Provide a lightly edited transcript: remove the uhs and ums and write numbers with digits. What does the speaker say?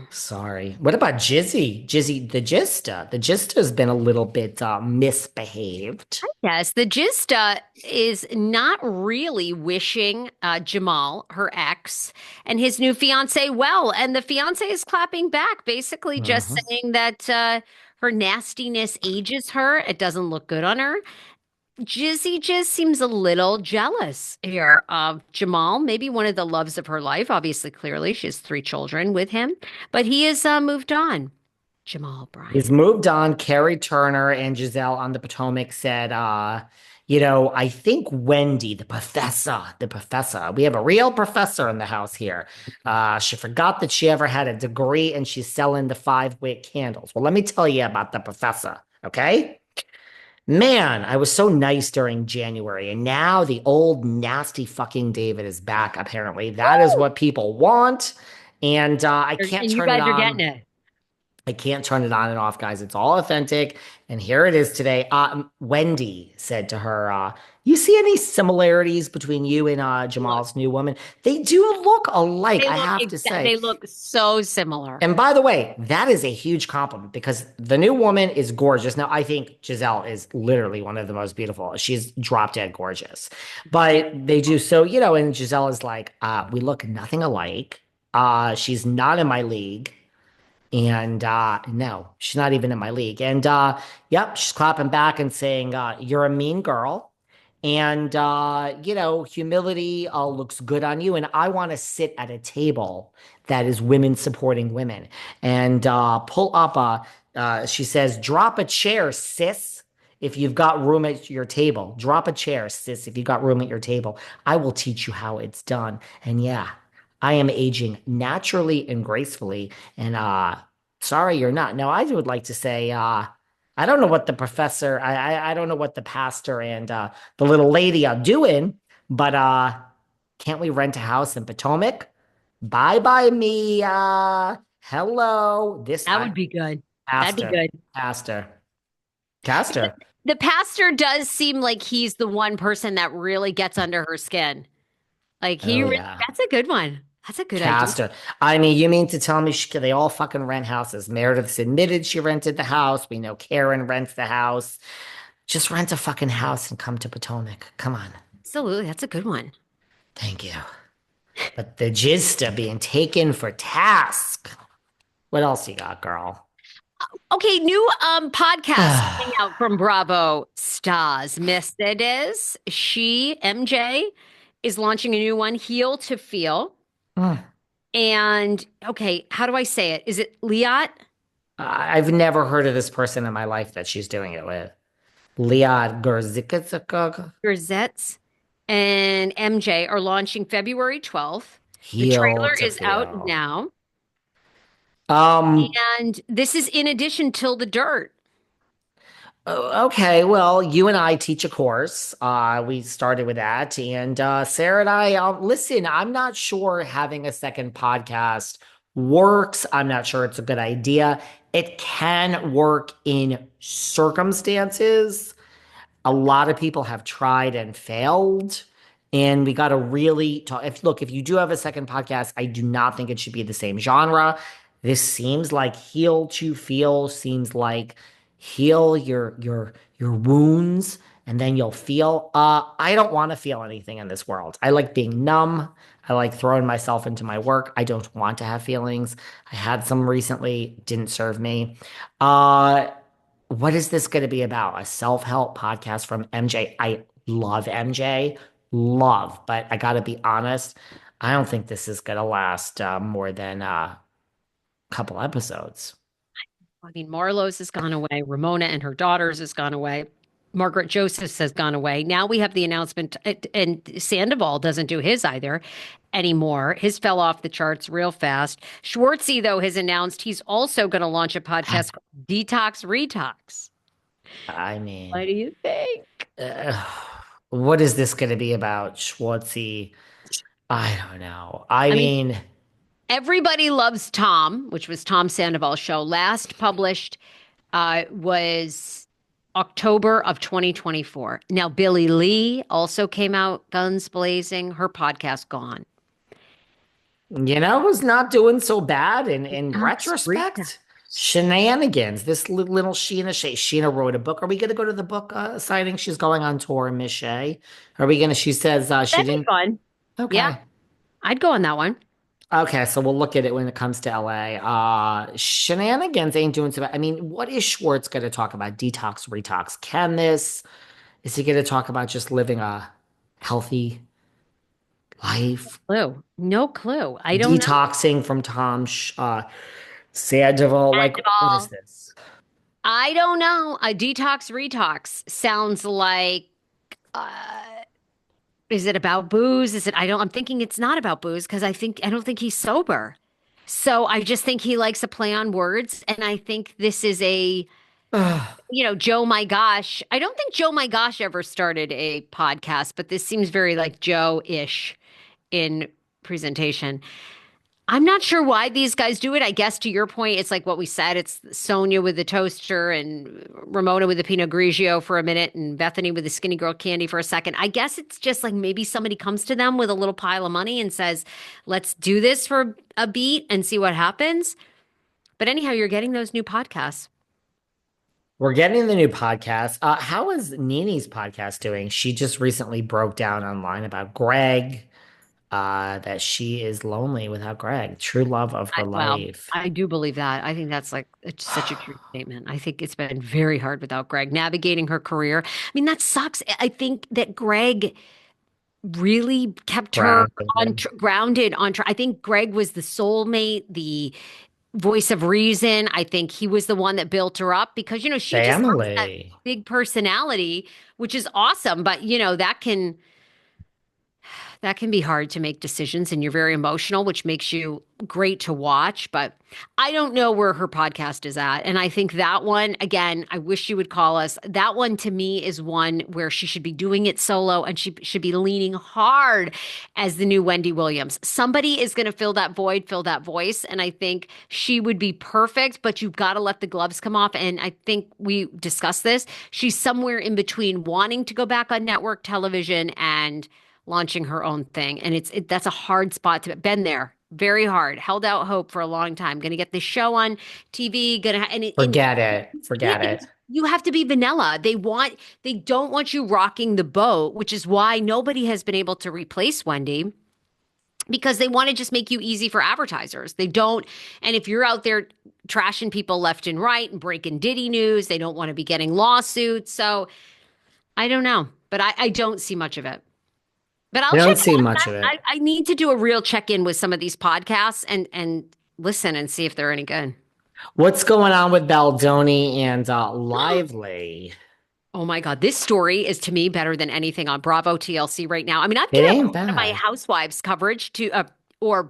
Sorry. What about Jizzy? Jizzy, the Gista. The Gista's been a little bit misbehaved. Yes, the gist is not really wishing Jamal, her ex, and his new fiance well. And the fiance is clapping back, basically just Hmm. saying that her nastiness ages her. It doesn't look good on her. Jizzy just seems a little jealous here of Jamal, maybe one of the loves of her life. Obviously, clearly, she has three children with him, but he has moved on. Jamal He's Bryant. moved on. Carrie Turner and Giselle on the Potomac said, I think Wendy, the professor, we have a real professor in the house here. She forgot that she ever had a degree and she's selling the 5 wick candles. Well, let me tell you about the professor, okay? Man, I was so nice during January, and now the old nasty fucking David is back, apparently. That is what people want, and I can't And you turn it guys are getting on. it. I can't turn it on and off, guys. It's all authentic. And here it is today. Wendy said to her, you see any similarities between you and Look, Jamal's new woman? They do look alike, I have to say. they look so similar. And by the way, that is a huge compliment because the new woman is gorgeous. Now, I think Giselle is literally one of the most beautiful. She's drop dead gorgeous. But they do so, and Giselle is like, we look nothing alike. She's not in my league. And no, she's not even in my league. And yep, she's clapping back and saying, you're a mean girl. And humility looks good on you. And I want to sit at a table that is women supporting women. And pull up she says, drop a chair, sis. If you've got room at your table, drop a chair, sis. If you've got room at your table, I will teach you how it's done. And yeah, I am aging naturally and gracefully. And sorry you're not. Now I would like to say, I don't know what the professor, I don't know what the pastor and the little lady are doing, but can't we rent a house in Potomac? Bye bye me. Hello. This That would be good. That'd be pastor, good. pastor, pastor. The pastor does seem like he's the one person that really gets under her skin. Like Oh yeah. that's a good one. That's a good idea. Castor. I mean, you mean to tell me they all fucking rent houses? Meredith's admitted she rented the house. We know Karen rents the house. Just rent a fucking house and come to Potomac. Come on. Absolutely. That's a good one. Thank you. But the gist of being taken for task. What else you got, girl? Okay, new podcast coming out from Bravo Stars. Miss it is. MJ, is launching a new one, Heel to Feel. Mm. And okay, how do I say it? Is it Liat? I've never heard of this person in my life that she's doing it with. Liad Gurzikadzika. Grisettes and MJ are launching February 12th. The Heel trailer to is out feel. now. Um, And this is in addition till the dirt. Okay, well, you and I teach a course. We started with that, and Sarah and I listen. I'm not sure having a second podcast works. I'm not sure it's a good idea. It can work in circumstances. A lot of people have tried and failed, and we got to really talk. If you do have a second podcast, I do not think it should be the same genre. This seems like heal to feel, seems like heal your wounds and then you'll feel. I don't want to feel anything in this world. I like being numb. I like throwing myself into my work. I don't want to have feelings. I had some recently, didn't serve me. Uh what is this going to be about? A self-help podcast from MJ. I love MJ, love, but I got to be honest. I don't think this is going to last more than a couple episodes. I mean, Marlowe's has gone away. Ramona and her daughters has gone away. Margaret Josephs has gone away. Now we have the announcement, and Sandoval doesn't do his either anymore. His fell off the charts real fast. Schwartzy, though, has announced he's also going to launch a podcast called Detox Retox. I What mean, do you think? uh, what is this going to be about, Schwartzy? I don't know. I I mean, mean, Everybody Loves Tom, which was Tom Sandoval's show, last published was October of 2024. Now, Billie Lee also came out guns blazing, her podcast gone. Who's not doing so bad in Detox retrospect? Redux. Shenanigans. This little Sheena wrote a book. Are we going to go to the book signing? She's going on tour, Miss Shay. Are we going to? She says she That'd be didn't. fun. Yeah, Okay. I'd go on that one. Okay, so we'll look at it when it comes to LA. Shenanigans ain't doing so bad. I mean, what is Schwartz going to talk about? Detox, retox. Is he going to talk about just living a healthy life? Clue. No clue. I don't know. Detoxing from Sandoval. Like, what is Sandoval. this? I don't know. A detox retox sounds like uh is it about booze? Is it I'm thinking it's not about booze because I don't think he's sober. So I just think he likes to play on words and I think this is a Ugh. Joe My Gosh. I don't think Joe My Gosh ever started a podcast, but this seems very like Joe-ish in presentation. I'm not sure why these guys do it. I guess to your point, it's like what we said. It's Sonia with the toaster and Ramona with the Pinot Grigio for a minute and Bethany with the skinny girl candy for a second. I guess it's just like maybe somebody comes to them with a little pile of money and says, let's do this for a beat and see what happens. But anyhow, you're getting those new podcasts. We're getting the new podcast. How is Nene's podcast doing? She just recently broke down online about Greg, that she is lonely without Greg, true love of her Well, life. I do believe that. I think that's like it's such a true statement. I think it's been very hard without Greg navigating her career. I mean, that sucks. I think that Greg really kept her on Grounded. grounded on. I think Greg was the soulmate, the voice of reason. I think he was the one that built her up because she just has that Family. big personality, which is awesome. But that can be hard to make decisions and you're very emotional, which makes you great to watch. But I don't know where her podcast is at. And I think that one, again, I wish she would call us. That one to me is one where she should be doing it solo and she should be leaning hard as the new Wendy Williams. Somebody is going to fill that void, fill that voice. And I think she would be perfect, but you've got to let the gloves come off. And I think we discussed this. She's somewhere in between wanting to go back on network television and launching her own thing. And that's a hard spot to been there. Very hard. Held out hope for a long time. Going to get this show on TV. And Forget it. you can't Forget because it. you have to be vanilla. They don't want you rocking the boat, which is why nobody has been able to replace Wendy because they want to just make you easy for advertisers. They don't. And if you're out there trashing people left and right and breaking Diddy news, they don't want to be getting lawsuits. So I don't know, but I don't see much of it. But I'll I don't check see it much out. of I, it. I need to do a real check-in with some of these podcasts and listen and see if they're any good. What's going on with Baldoni and Lively? Oh my God, this story is to me better than anything on Bravo TLC right now. I mean, I've It given up ain't one of my bad. housewives coverage to or